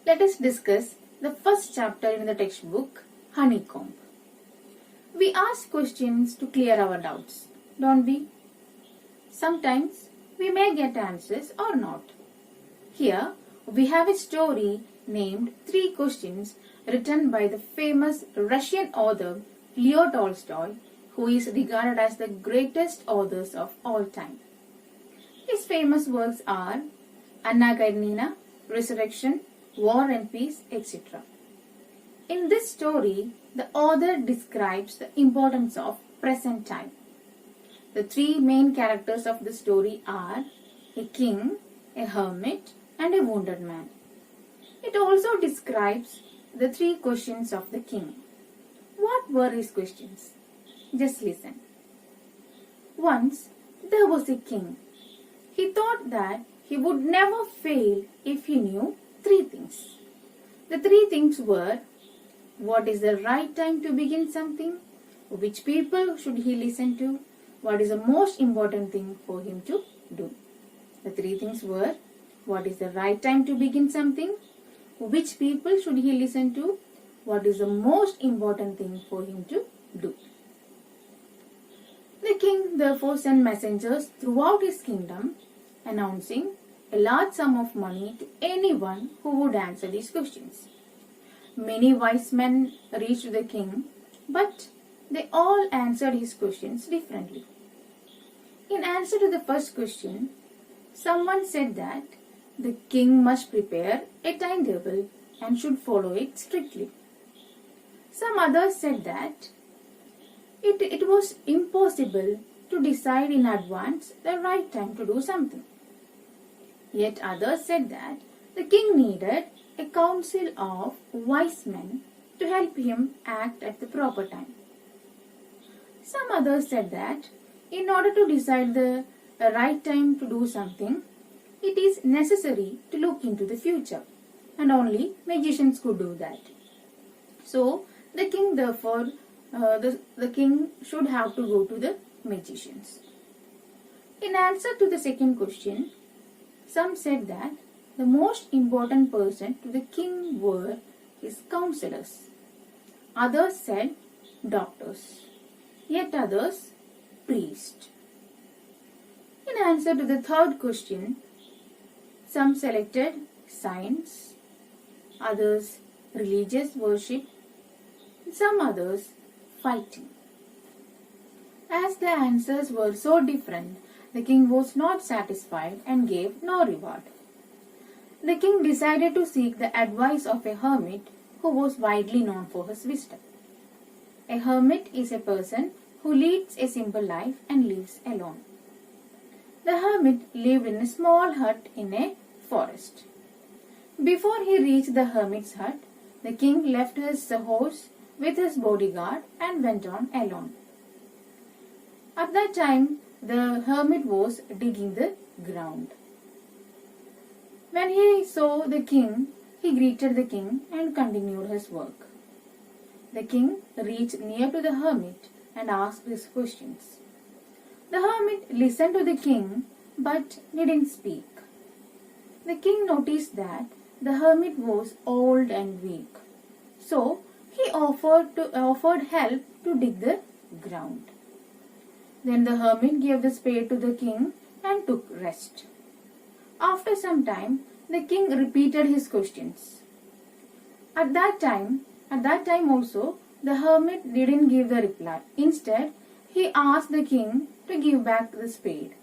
Let us discuss the first chapter in the textbook, Honeycomb. We ask questions to clear our doubts, don't we? Sometimes we may get answers or not. Here we have a story named Three Questions written by the famous Russian author Leo Tolstoy, who is regarded as the greatest authors of all time. His famous works are Anna Karenina, Resurrection, War and Peace, etc. In this story, the author describes the importance of present time. The three main characters of the story are a king, a hermit, and a wounded man. It also describes the three questions of the king. What were his questions? Just listen. Once there was a king. He thought that he would never fail if he knew three things. The three things were: what is the right time to begin something? Which people should he listen to? What is the most important thing for him to do? The three things were: what is the right time to begin something? Which people should he listen to? What is the most important thing for him to do? The king therefore sent messengers throughout his kingdom announcing a large sum of money to anyone who would answer these questions. Many wise men reached the king, but they all answered his questions differently. In answer to the first question, someone said that the king must prepare a timetable and should follow it strictly. Some others said that it was impossible to decide in advance the right time to do something. Yet others said that the king needed a council of wise men to help him act at the proper time. Some others said that in order to decide the right time to do something, it is necessary to look into the future, and only magicians could do that. So the king therefore the king should have to go to the magicians. In answer to the second question, some said that the most important person to the king were his counselors. Others said doctors. Yet others priests. In answer to the third question, some selected science, others religious worship, some others fighting. As the answers were so different, the king was not satisfied and gave no reward. The king decided to seek the advice of a hermit who was widely known for his wisdom. A hermit is a person who leads a simple life and lives alone. The hermit lived in a small hut in a forest. Before he reached the hermit's hut, the king left his horse with his bodyguard and went on alone. At that time, the hermit was digging the ground. When he saw the king, he greeted the king and continued his work. The king reached near to the hermit and asked his questions. The hermit listened to the king but didn't speak. The king noticed that the hermit was old and weak, so he offered help to dig the ground. Then the hermit gave the spade to the king and took rest. After some time, the king repeated his questions. At that time also, the hermit didn't give the reply. Instead, he asked the king to give back the spade.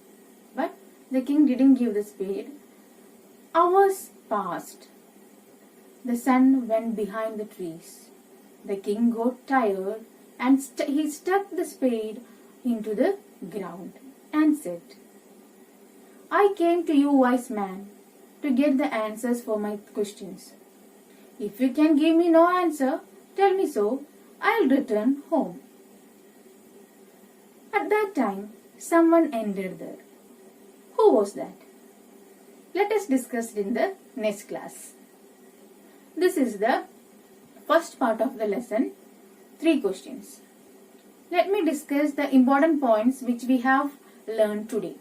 But the king didn't give the spade. Hours passed. The sun went behind the trees. The king got tired and he stuck the spade into the ground and said, "I came to you, wise man, to get the answers for my questions. If you can give me no answer, tell me so. I'll return home." At that time, someone entered there. Who was that? Let us discuss it in the next class. This is the first part of the lesson, 3 questions. Let me discuss the important points which we have learned today.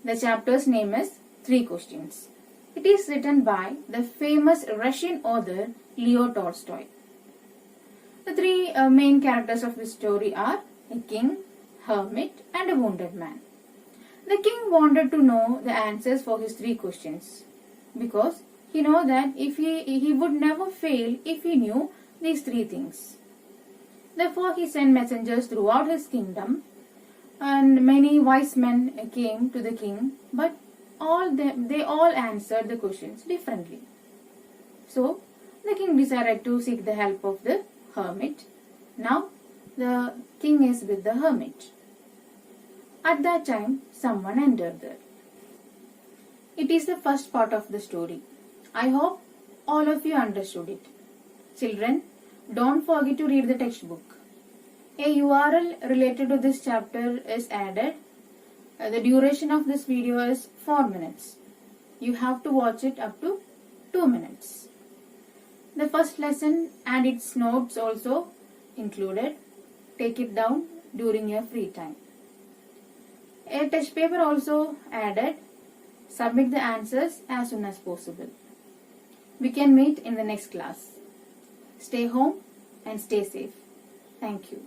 The chapter's name is 3 questions. It is written by the famous Russian author Leo Tolstoy. The three main characters of this story are a king, hermit, and a wounded man. The king wanted to know the answers for his three questions because he knew that if he would never fail if he knew these three things. Therefore, he sent messengers throughout his kingdom, and many wise men came to the king, but they all answered the questions differently. So, the king decided to seek the help of the hermit. Now, the king is with the hermit. At that time, someone entered there. It is the first part of the story. I hope all of you understood it. Children, don't forget to read the textbook. A URL related to this chapter is added. The duration of this video is 4 minutes. You have to watch it up to 2 minutes. The first lesson and its notes also included. Take it down during your free time. A test paper also added. Submit the answers as soon as possible. We can meet in the next class. Stay home and stay safe. Thank you.